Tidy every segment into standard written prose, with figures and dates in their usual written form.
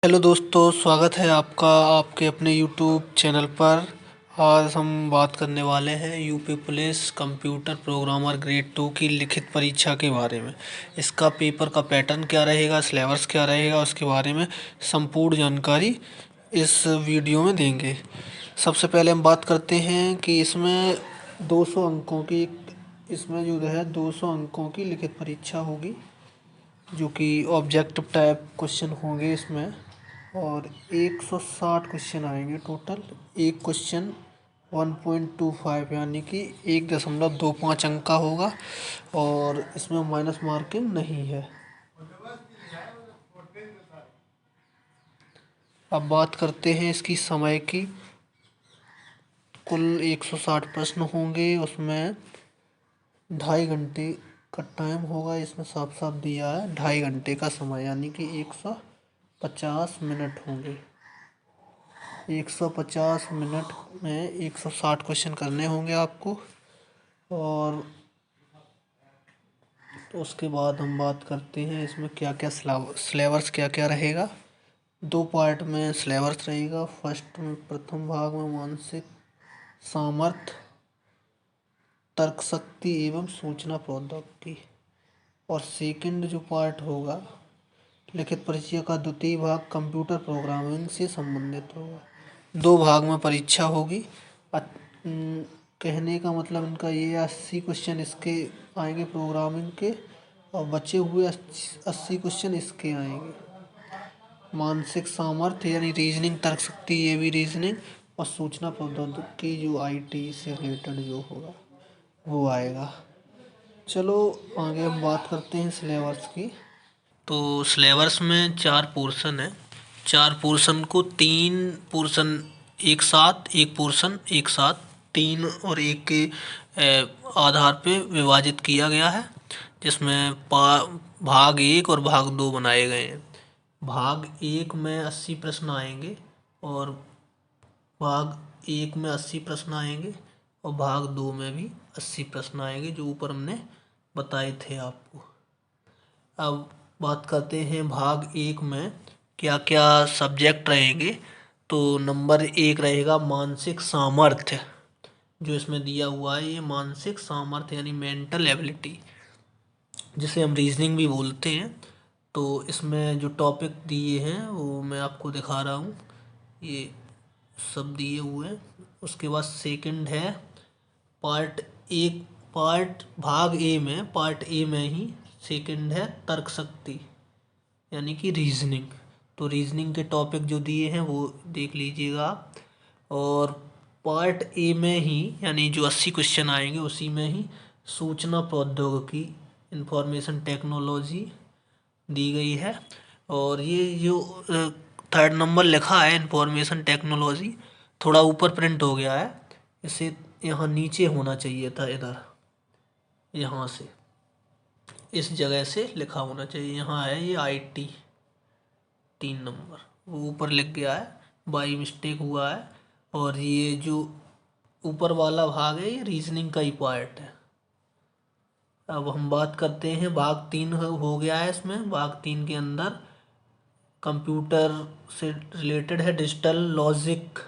Hello दोस्तों, स्वागत है आपका आपके अपने यूट्यूब चैनल पर। आज हम बात करने वाले हैं UP police computer programmer grade 2 की लिखित परीक्षा के बारे में। इसका पेपर का पैटर्न क्या रहेगा, सिलेबस क्या रहेगा, उसके बारे में संपूर्ण जानकारी इस वीडियो में देंगे। सबसे पहले हम बात करते हैं कि इसमें 200 अंकों की इसमें जो है 200 अंकों की लिखित परीक्षा होगी, जो कि ऑब्जेक्टिव टाइप क्वेश्चन होंगे इसमें। और 160 क्वेश्चन आएंगे टोटल। एक क्वेश्चन 1.25 यानी कि 1.25 अंक का होगा, और इसमें माइनस मार्किंग नहीं है। अब बात करते हैं इसकी समय की। कुल 160 प्रश्न होंगे, उसमें 2.5 घंटे का टाइम होगा। इसमें साफ साफ दिया है 2.5 घंटे का समय, यानी कि 150 मिनट होंगे। 150 मिनट में 160 क्वेश्चन करने होंगे आपको। और उसके बाद हम बात करते हैं इसमें क्या क्या सिलेबस क्या क्या रहेगा। 2 पार्ट में सिलेबस रहेगा। फर्स्ट में, प्रथम भाग में मानसिक सामर्थ्य, तर्क शक्ति एवं सूचना प्रौद्योगिकी। और सेकंड जो पार्ट होगा लिखित परीक्षा का, द्वितीय भाग कंप्यूटर प्रोग्रामिंग से संबंधित होगा। 2 भाग में परीक्षा होगी। कहने का मतलब इनका ये 80 क्वेश्चन इसके आएंगे प्रोग्रामिंग के, और बचे हुए 80 क्वेश्चन इसके आएंगे। मानसिक सामर्थ्य यानी रीजनिंग, तर्क शक्ति ये भी रीजनिंग, और सूचना प्रौद्योगिकी जो आईटी से रिलेटेड जो होगा वो आएगा। चलो आगे हम बात करते हैं सिलेबस की। तो सिलेबस में 4 पोर्शन है। 4 पोर्शन को 3 पोर्शन एक साथ, एक पोर्शन एक साथ, 3 और 1 के आधार पे विभाजित किया गया है, जिसमें भाग 1 और भाग 2 बनाए गए हैं। भाग 1 में 80 प्रश्न आएंगे, और भाग 1 में 80 प्रश्न आएंगे, और भाग 2 में भी 80 प्रश्न आएंगे, जो ऊपर हमने बताए थे आपको। अब बात करते हैं भाग 1 में क्या क्या सब्जेक्ट रहेंगे। तो नंबर 1 रहेगा मानसिक सामर्थ्य, जो इसमें दिया हुआ है। ये मानसिक सामर्थ्य यानी मेंटल एबिलिटी, जिसे हम रीजनिंग भी बोलते हैं। तो इसमें जो टॉपिक दिए हैं वो मैं आपको दिखा रहा हूँ, ये सब दिए हुए हैं। उसके बाद सेकंड है पार्ट एक पार्ट ए में ही सेकंड है तर्क शक्ति यानी कि रीजनिंग। तो रीजनिंग के टॉपिक जो दिए हैं वो देख लीजिएगा आप। और पार्ट ए में ही यानी जो 80 क्वेश्चन आएंगे उसी में ही सूचना प्रौद्योगिकी, इंफॉर्मेशन टेक्नोलॉजी दी गई है। और ये जो 3rd नंबर लिखा है इंफॉर्मेशन टेक्नोलॉजी, थोड़ा ऊपर प्रिंट हो गया है, इसे यहाँ नीचे होना चाहिए था, इधर यहाँ से इस जगह से लिखा होना चाहिए। यहाँ है ये आईटी 3 नंबर, वो ऊपर लिख गया है, बाई मिस्टेक हुआ है। और ये जो ऊपर वाला भाग है ये रीजनिंग का ही पार्ट है। अब हम बात करते हैं भाग 3 हो गया है। इसमें भाग 3 के अंदर कंप्यूटर से रिलेटेड है, डिजिटल लॉजिक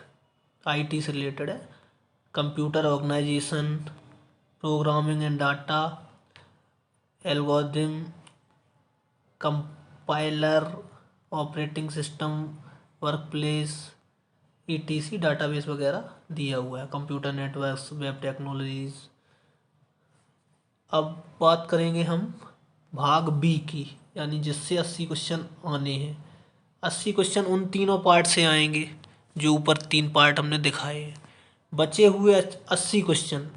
आईटी से रिलेटेड है, computer organisation, programming and data, algorithm, compiler, operating system, workplace, ETC, database वगैरह दिया हुआ है, कंप्यूटर नेटवर्क्स, वेब टेक्नोलॉजीज। अब बात करेंगे हम भाग 2 की, यानी जिससे 80 क्वेश्चन आने हैं। 80 क्वेश्चन उन तीनों पार्ट से आएंगे जो ऊपर 3 पार्ट हमने दिखाए हैं। बचे हुए 80 क्वेश्चन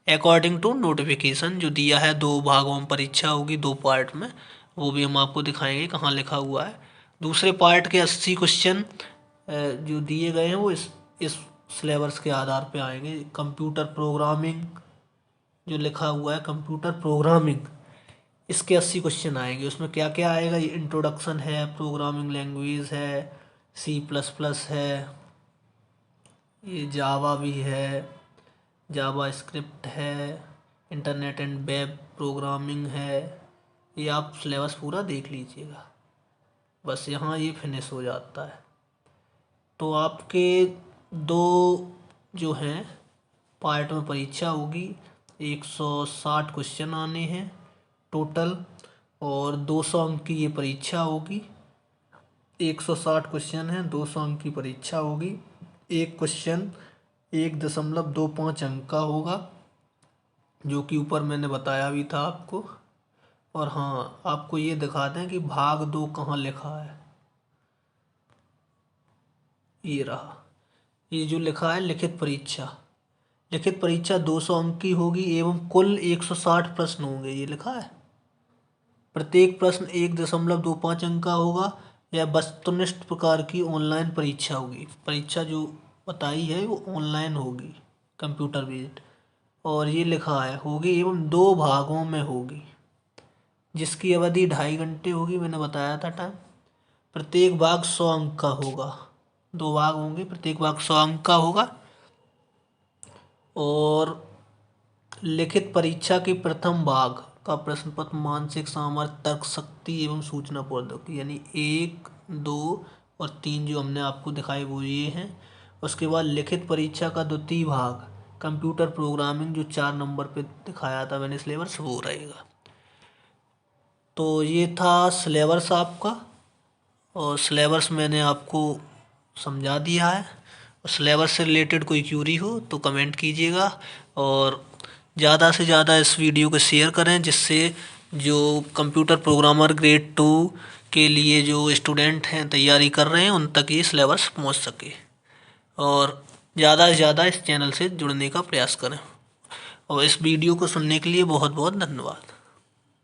अकॉर्डिंग टू नोटिफिकेशन जो दिया है, 2 भागों में परीक्षा होगी, 2 पार्ट में, वो भी हम आपको दिखाएंगे कहाँ लिखा हुआ है। दूसरे पार्ट के 80 क्वेश्चन जो दिए गए हैं वो इस सिलेबस के आधार पे आएंगे। कंप्यूटर प्रोग्रामिंग जो लिखा हुआ है, कंप्यूटर प्रोग्रामिंग, इसके 80 क्वेश्चन आएंगे। उसमें क्या क्या आएगा, ये इंट्रोडक्शन है, प्रोग्रामिंग लैंग्वेज है, C++ है, ये जावा भी है, जावा स्क्रिप्ट है, इंटरनेट एंड वेब प्रोग्रामिंग है। ये आप सिलेबस पूरा देख लीजिएगा। बस यहाँ ये फिनिश हो जाता है। तो आपके 2 जो हैं पार्ट में परीक्षा होगी, 160 क्वेश्चन आने हैं टोटल, और 200 अंक की ये परीक्षा होगी। 160 क्वेश्चन हैं, 200 अंक की परीक्षा होगी। एक क्वेश्चन 1.25 अंक का होगा, जो कि ऊपर मैंने बताया भी था आपको। और हाँ, आपको ये दिखा दें कि भाग 2 कहाँ लिखा है। ये रहा, ये जो लिखा है लिखित परीक्षा। लिखित परीक्षा 200 अंक की होगी एवं कुल 160 प्रश्न होंगे, ये लिखा है। प्रत्येक प्रश्न 1.25 अंक का होगा। यह वस्तुनिष्ठ प्रकार की ऑनलाइन परीक्षा होगी। परीक्षा जो बताई है वो ऑनलाइन होगी, कंप्यूटर बेस्ड। और ये लिखा है होगी एवं 2 भागों में होगी, जिसकी अवधि 2.5 घंटे होगी, मैंने बताया था टाइम। प्रत्येक भाग 100 अंक का होगा। 2 भाग होंगे, प्रत्येक भाग 100 अंक का होगा। और लिखित परीक्षा के प्रथम भाग का प्रश्न पत्र मानसिक सामर्थ्य, तर्क शक्ति एवं सूचना प्रौद्योगिकी, यानी 1, 2 और 3 जो हमने आपको दिखाए वो ये हैं। उसके बाद लिखित परीक्षा का द्वितीय भाग कंप्यूटर प्रोग्रामिंग, जो 4 नंबर पे दिखाया था मैंने सिलेबस, वो रहेगा। तो ये था सिलेबस आपका, और सिलेबस मैंने आपको समझा दिया है। सिलेबस से रिलेटेड कोई क्यूरी हो तो कमेंट कीजिएगा, और ज़्यादा से ज़्यादा इस वीडियो को शेयर करें, जिससे जो कंप्यूटर प्रोग्रामर ग्रेड 2 के लिए जो स्टूडेंट हैं तैयारी कर रहे हैं उन तक ये सिलेबस पहुंच सके। और ज़्यादा से ज़्यादा इस चैनल से जुड़ने का प्रयास करें। और इस वीडियो को सुनने के लिए बहुत बहुत धन्यवाद।